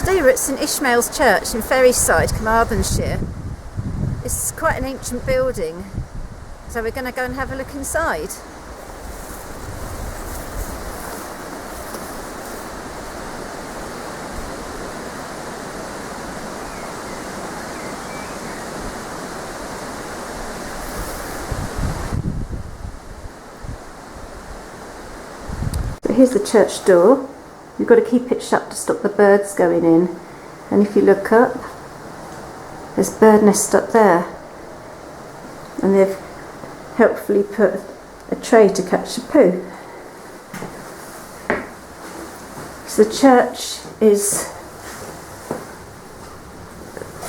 Today we're at St Ishmaels Church in Ferryside, Carmarthenshire. It's quite an ancient building, so we're going to go and have a look inside. But here's the church door. You've got to keep it shut to stop the birds going in. And if you look up, there's a bird nest up there. And they've helpfully put a tray to catch the poo. So the church is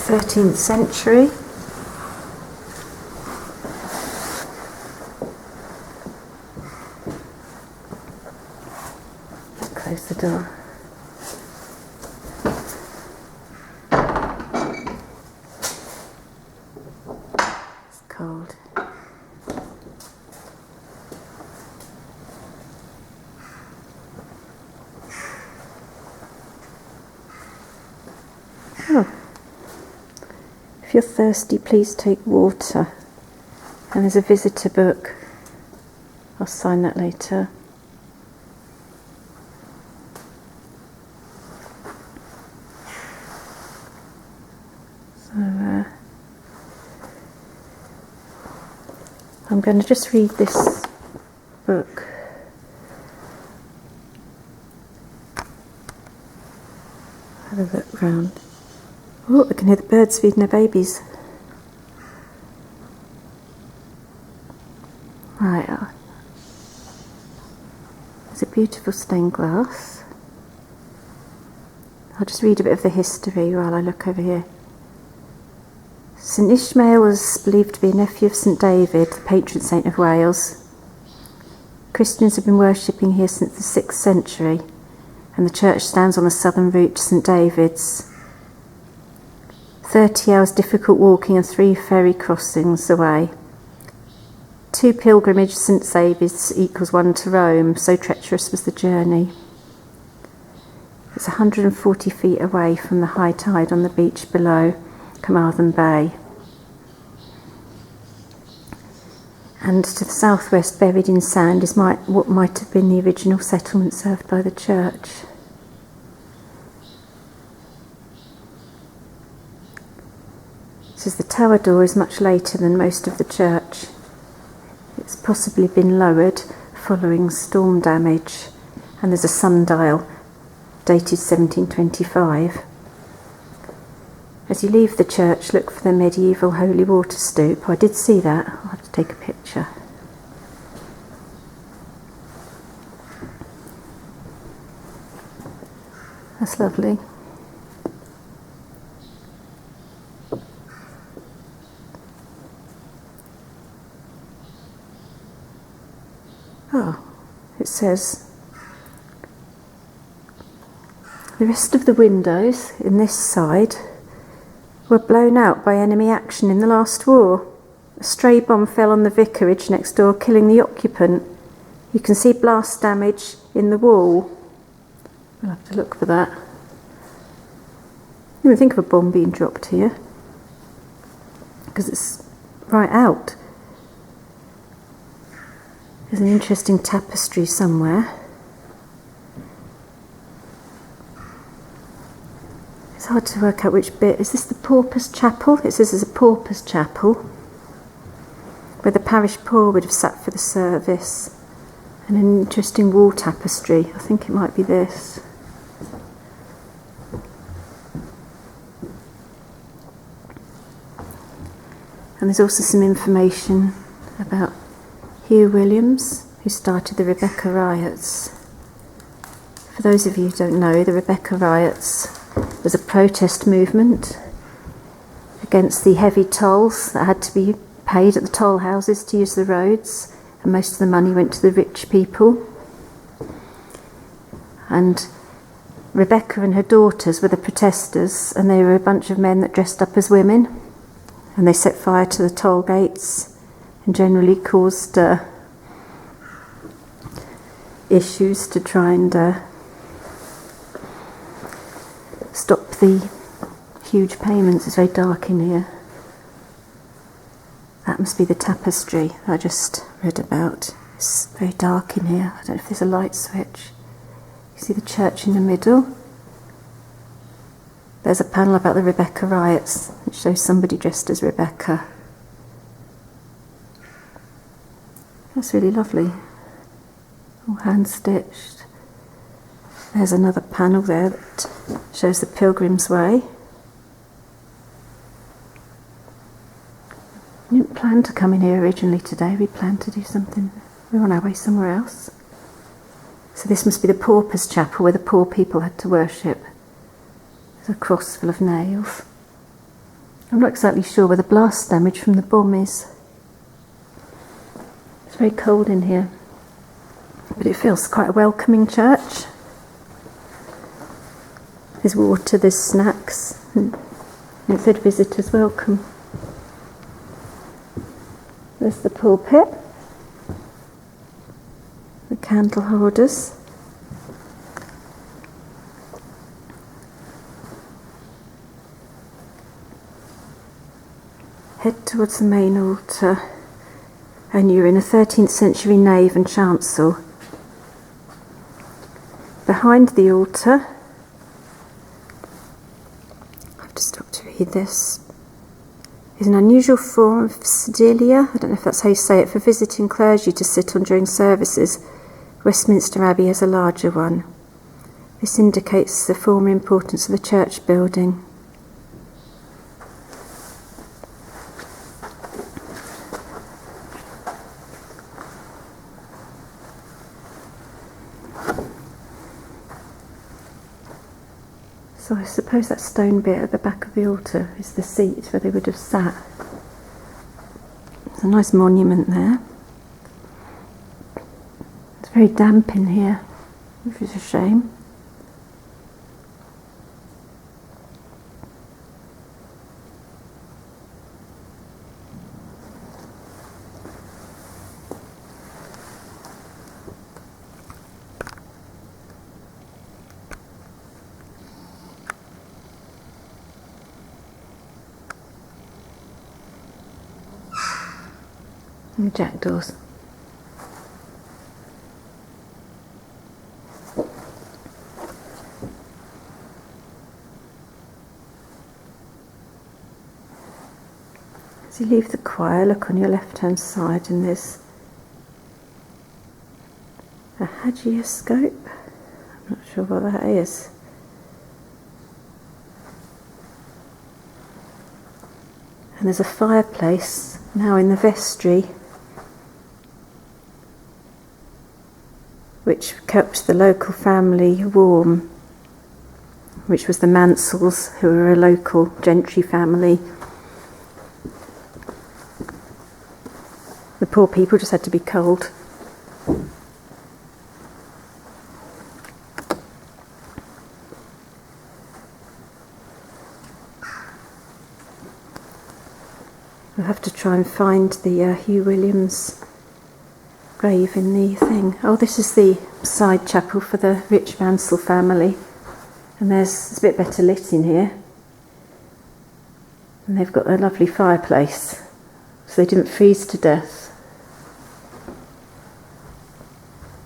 13th century. Close the door. It's cold. Oh. If you're thirsty, please take water. And there's a visitor book. I'll sign that later. I'm going to just read this book. Have a look round. Oh, I can hear the birds feeding their babies. Right. There's a beautiful stained glass. I'll just read a bit of the history while I look over here. St Ishmael was believed to be a nephew of St David, the patron saint of Wales. Christians have been worshipping here since the 6th century, and the church stands on the southern route to St David's. 30 hours difficult walking and 3 ferry crossings away. 2 pilgrimage St David's equals 1 to Rome, so treacherous was the journey. It's 140 feet away from the high tide on the beach below Carmarthen Bay. And to the southwest, buried in sand, is what might have been the original settlement served by the church. It says the tower door is much later than most of the church. It's possibly been lowered following storm damage, and there's a sundial dated 1725. As you leave the church, look for the medieval holy water stoop. I did see that. I'll have to take a picture. That's lovely. Oh, it says, the rest of the windows in this side were blown out by enemy action in the last war. A stray bomb fell on the vicarage next door, killing the occupant. You can see blast damage in the wall. We'll have to look for that. You would think of a bomb being dropped here, because it's right out. There's an interesting tapestry somewhere. It's hard to work out which bit. Is this the pauper's chapel? It says there's a pauper's chapel where the parish poor would have sat for the service. And an interesting wall tapestry. I think it might be this. And there's also some information about Hugh Williams, who started the Rebecca riots. For those of you who don't know, the Rebecca riots was a protest movement against the heavy tolls that had to be paid at the toll houses to use the roads, and most of the money went to the rich people. And Rebecca and her daughters were the protesters, and they were a bunch of men that dressed up as women, and they set fire to the toll gates and generally caused issues to try and stop of the huge payments. It's very dark in here. That must be the tapestry I just read about. It's very dark in here. I don't know if there's a light switch. You see the church in the middle? There's a panel about the Rebecca riots. It shows somebody dressed as Rebecca. That's really lovely. All hand stitched. There's another panel there that shows the Pilgrim's Way. We didn't plan to come in here originally today. We planned to do something. We're on our way somewhere else. So this must be the Paupers' Chapel where the poor people had to worship. There's a cross full of nails. I'm not exactly sure where the blast damage from the bomb is. It's very cold in here, but it feels quite a welcoming church. There's water, there's snacks, and it said visitors welcome. There's the pulpit, the candle holders. Head towards the main altar, and you're in a 13th century nave and chancel. Behind the altar, I have to stop to read this, is an unusual form of sedilia, I don't know if that's how you say it, for visiting clergy to sit on during services. Westminster Abbey has a larger one. This indicates the former importance of the church building. So I suppose that stone bit at the back of the altar is the seat where they would have sat. There's a nice monument there. It's very damp in here, which is a shame. And jackdaws. As you leave the choir, look on your left-hand side and there's a hagioscope. I'm not sure what that is. And there's a fireplace now in the vestry, which kept the local family warm, which was the Mansells, who were a local gentry family. The poor people just had to be cold. We'll have to try and find the Hugh Williams grave in the thing. Oh, this is the side chapel for the rich Mansell family, and it's a bit better lit in here, and they've got a lovely fireplace so they didn't freeze to death.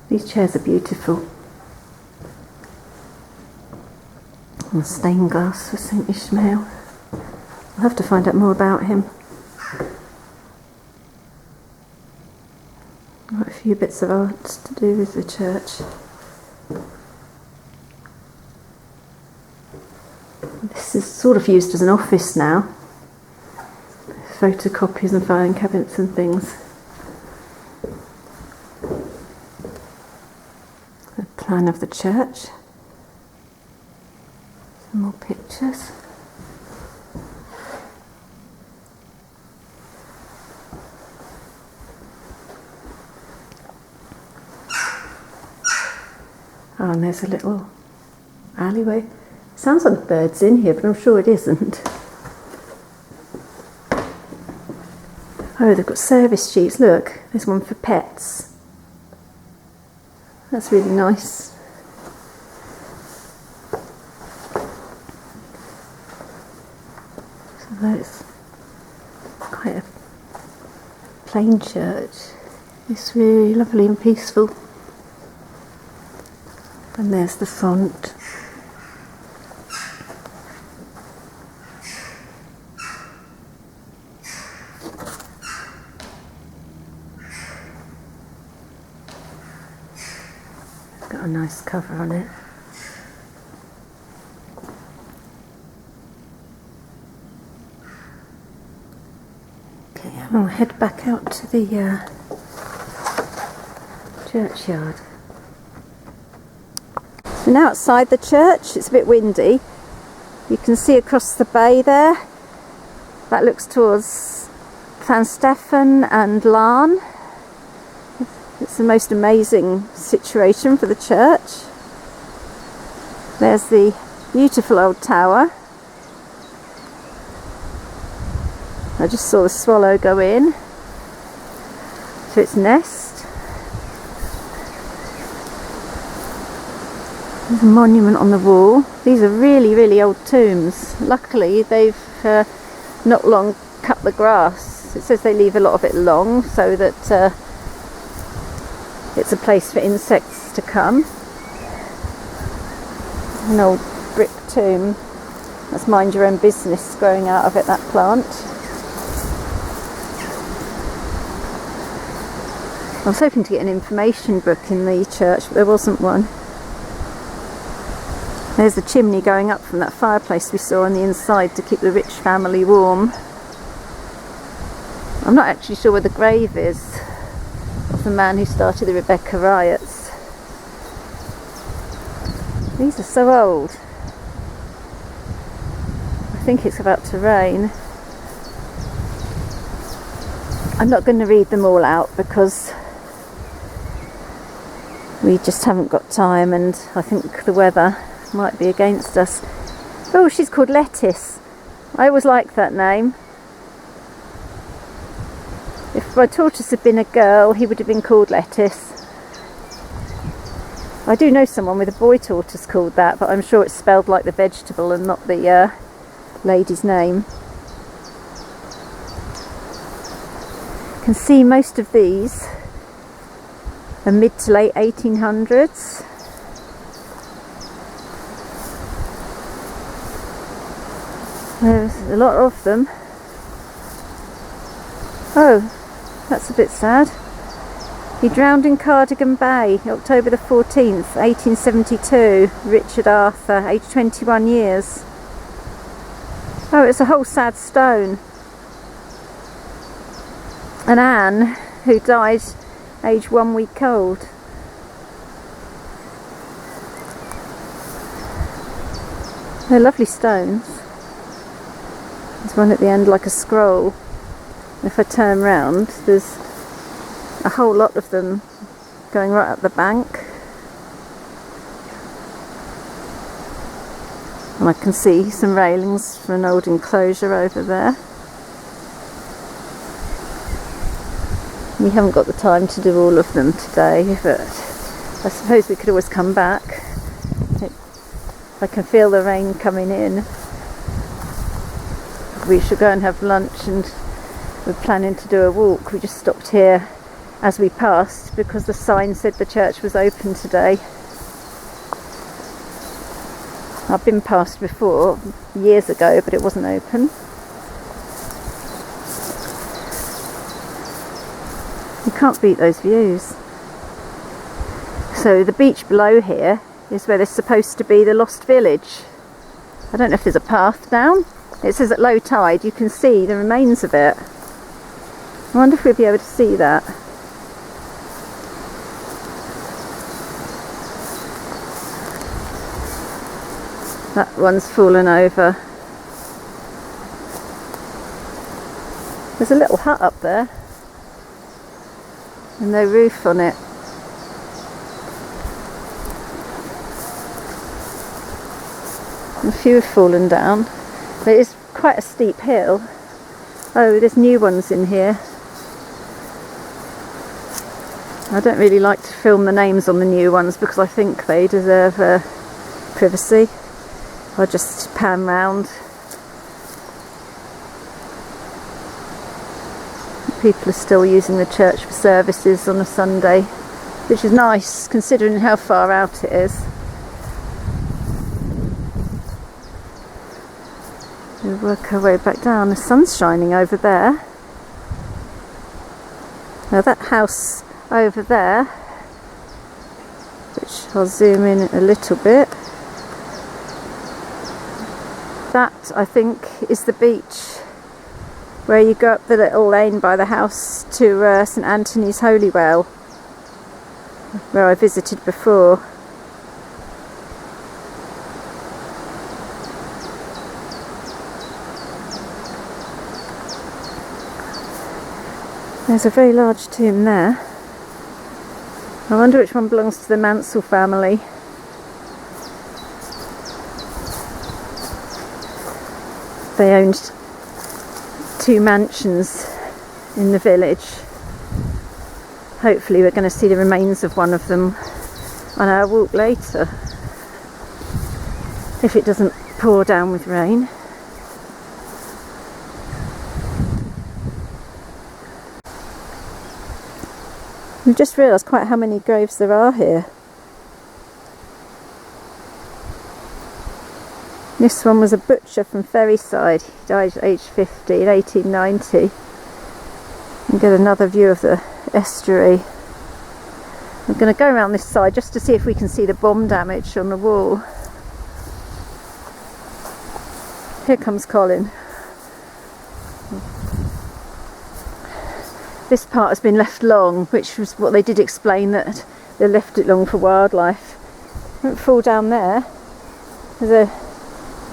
These chairs are beautiful. And stained glass for St. Ishmael. I'll have to find out more about him. Got a few bits of art to do with the church. This is sort of used as an office now. Photocopies and filing cabinets and things. The plan of the church. Some more pictures. Oh, and there's a little alleyway. Sounds like birds in here, but I'm sure it isn't. Oh, they've got service sheets. Look, there's one for pets. That's really nice. Although it's quite a plain church, it's really lovely and peaceful. And there's the font. It's got a nice cover on it. Okay, I'll head back out to the churchyard. So now outside the church, it's a bit windy. You can see across the bay there. That looks towards Llanstefan and Larne. It's the most amazing situation for the church. There's the beautiful old tower. I just saw the swallow go in to its nest. There's a monument on the wall. These are really, really old tombs. Luckily, they've not long cut the grass. It says they leave a lot of it long so that it's a place for insects to come. An old brick tomb. That's mind your own business growing out of it, that plant. I was hoping to get an information book in the church, but there wasn't one. There's the chimney going up from that fireplace we saw on the inside to keep the rich family warm. I'm not actually sure where the grave is of the man who started the Rebecca riots. These are so old. I think it's about to rain. I'm not going to read them all out because we just haven't got time, and I think the weather might be against us. Oh, she's called Lettuce. I always liked that name. If my tortoise had been a girl, he would have been called Lettuce. I do know someone with a boy tortoise called that, but I'm sure it's spelled like the vegetable and not the lady's name. You can see most of these are mid to late 1800s. There's a lot of them. Oh, that's a bit sad. He drowned in Cardigan Bay, October the 14th, 1872. Richard Arthur, aged 21 years. Oh, it's a whole sad stone. And Anne, who died aged 1 week old. They're lovely stones. There's one at the end like a scroll. If I turn round, there's a whole lot of them going right up the bank. And I can see some railings for an old enclosure over there. We haven't got the time to do all of them today, but I suppose we could always come back. I can feel the rain coming in. We should go and have lunch, and we're planning to do a walk. We just stopped here as we passed because the sign said the church was open today. I've been past before years ago, but it wasn't open. You can't beat those views. So the beach below here is where there's supposed to be the lost village. I don't know if there's a path down. It says at low tide you can see the remains of it. I wonder if we'll be able to see that. That one's fallen over. There's a little hut up there and no roof on it. A few have fallen down. It is quite a steep hill. Oh, there's new ones in here. I don't really like to film the names on the new ones because I think they deserve privacy. I'll just pan round. people are still using the church for services on a Sunday, which is nice considering how far out it is. We'll work our way back down. The sun's shining over there. Now that house over there, which I'll zoom in a little bit, that I think is the beach where you go up the little lane by the house to St Anthony's Holy Well, where I visited before. There's a very large tomb there. I wonder which one belongs to the Mansell family. They owned 2 mansions in the village. Hopefully we're going to see the remains of one of them on our walk later, if it doesn't pour down with rain. We've just realised quite how many graves there are here. This one was a butcher from Ferryside. He died at age 50 in 1890. And get another view of the estuary. I'm going to go around this side just to see if we can see the bomb damage on the wall. Here comes Colin. This part has been left long, which was what they did explain, that they left it long for wildlife. Don't fall down there. There's a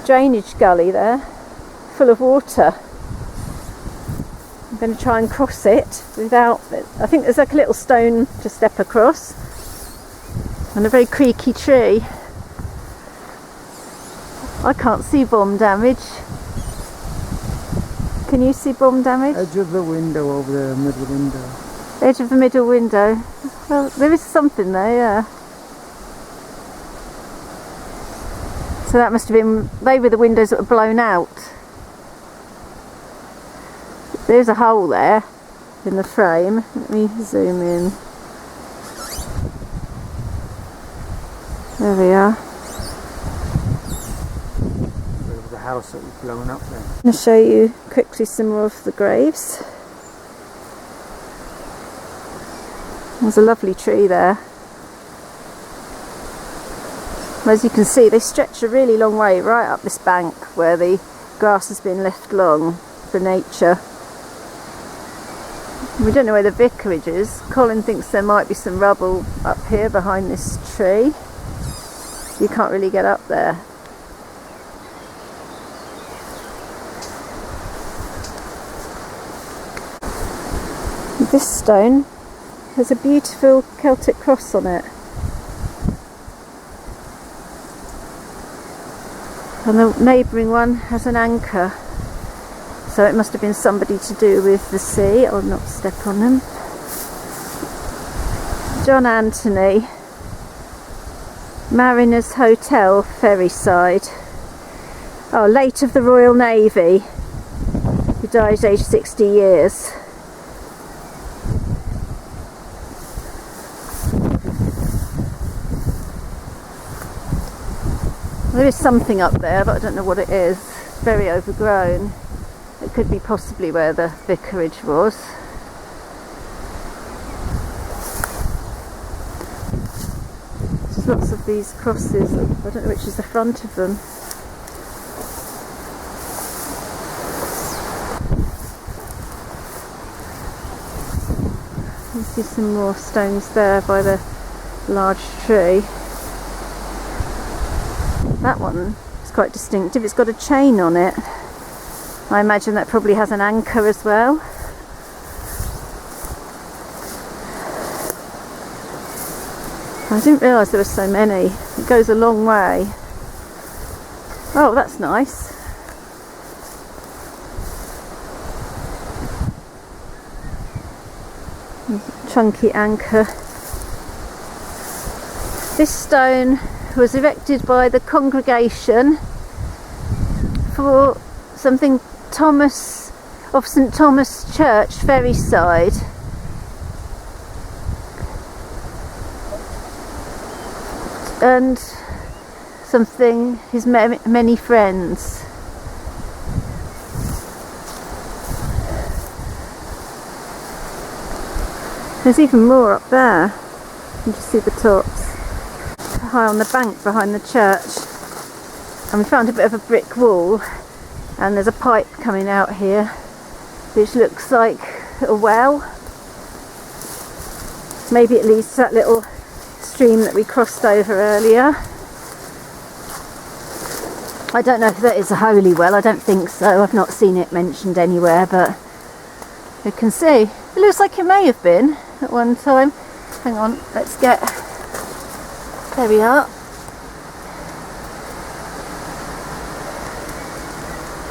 drainage gully there, full of water. I'm going to try and cross it without, I think there's like a little stone to step across, and a very creaky tree. I can't see bomb damage. Can you see bomb damage? Edge of the window, over the middle window. Edge of the middle window. Well, there is something there, yeah. So that must have been, they were the windows that were blown out. There's a hole there in the frame. Let me zoom in. There we are. The house that was blown up then. I'm going to show you quickly some more of the graves. There's a lovely tree there. As you can see, they stretch a really long way right up this bank where the grass has been left long for nature. We don't know where the vicarage is. Colin thinks there might be some rubble up here behind this tree. You can't really get up there. This stone has a beautiful Celtic cross on it. And the neighbouring one has an anchor. So it must have been somebody to do with the sea. I'll not step on them. John Anthony, Mariners Hotel, Ferryside. Oh, late of the Royal Navy, who died at age 60 years. There is something up there, but I don't know what it is. It's very overgrown. It could be possibly where the vicarage was. There's lots of these crosses. I don't know which is the front of them. You see some more stones there by the large tree. That one is quite distinctive. It's got a chain on it. I imagine that probably has an anchor as well. I didn't realise there were so many. It goes a long way. Oh, that's nice. Chunky anchor. This stone was erected by the congregation for something Thomas of St Thomas Church, Ferryside. And something, his many friends. There's even more up there. You can just see the tops. High on the bank behind the church. And we found a bit of a brick wall, and there's a pipe coming out here which looks like a well. Maybe it leads to that little stream that we crossed over earlier. I don't know if that is a holy well, I don't think so. I've not seen it mentioned anywhere, but you can see. It looks like it may have been at one time. Hang on, let's get... There we are.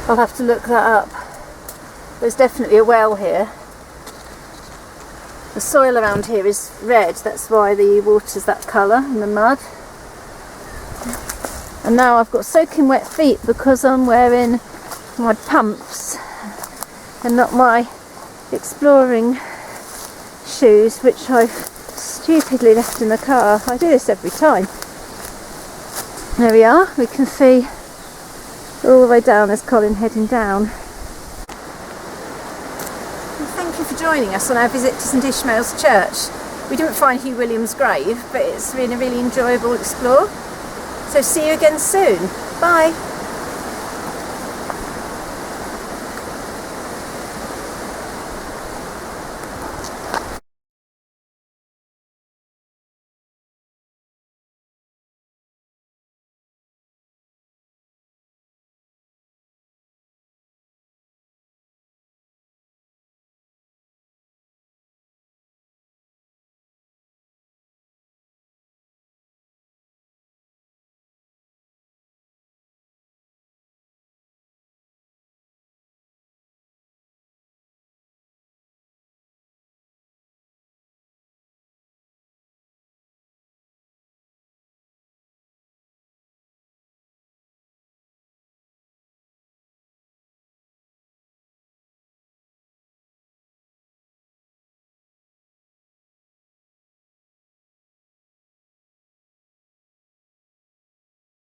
I'll have to look that up. There's definitely a well here. The soil around here is red, that's why the water's that colour in the mud. And now I've got soaking wet feet because I'm wearing my pumps and not my exploring shoes, which I've stupidly left in the car. I do this every time. There we are, we can see all the way down. There's Colin heading down. Thank you for joining us on our visit to St Ishmaels Church. We didn't find Hugh Williams' grave, but it's been a really enjoyable explore. So see you again soon. Bye.